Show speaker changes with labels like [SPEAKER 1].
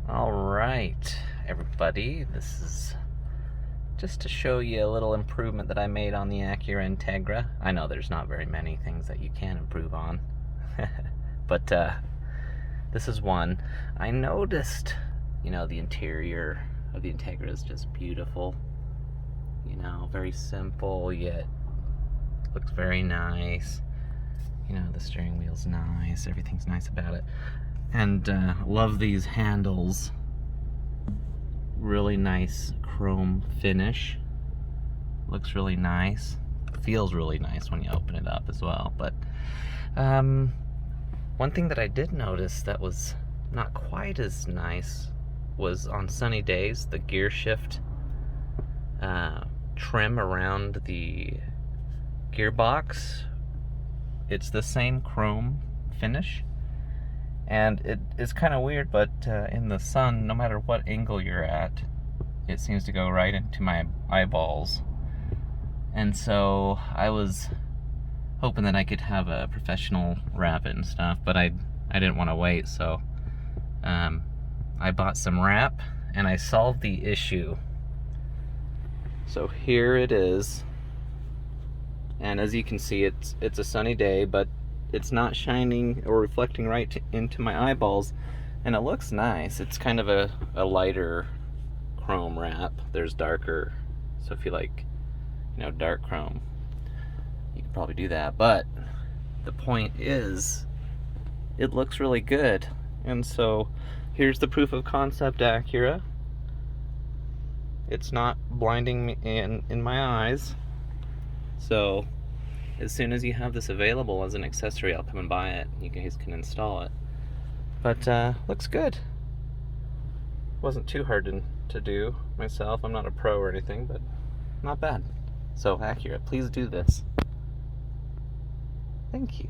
[SPEAKER 1] All right, everybody, this is just to show you a little improvement that I made on the Acura Integra. I know there's not very many things that you can improve on, but this is one. I noticed, the interior of the Integra is just beautiful. Very simple, yet looks very nice. The steering wheel's nice, everything's nice about it. And love these handles. Really nice chrome finish. Looks really nice. Feels really nice when you open it up as well. But one thing that I did notice that was not quite as nice was on sunny days, the gear shift trim around the gearbox. It's the same chrome finish. And it is kind of weird, but in the sun, no matter what angle you're at, it seems to go right into my eyeballs. And so I was hoping that I could have a professional wrap it and stuff, but I didn't want to wait, so I bought some wrap and I solved the issue. So here it is. And as you can see, it's a sunny day, but it's not shining or reflecting right into my eyeballs, and it looks nice. It's kind of a lighter chrome wrap. There's darker, so if you like, dark chrome, you can probably do that. But the point is, it looks really good. And so here's the proof of concept Acura. It's not blinding me in my eyes. So as soon as you have this available as an accessory, I'll come and buy it. You guys can install it. But looks good. Wasn't too hard to do myself. I'm not a pro or anything, but not bad. So Acura, please do this. Thank you.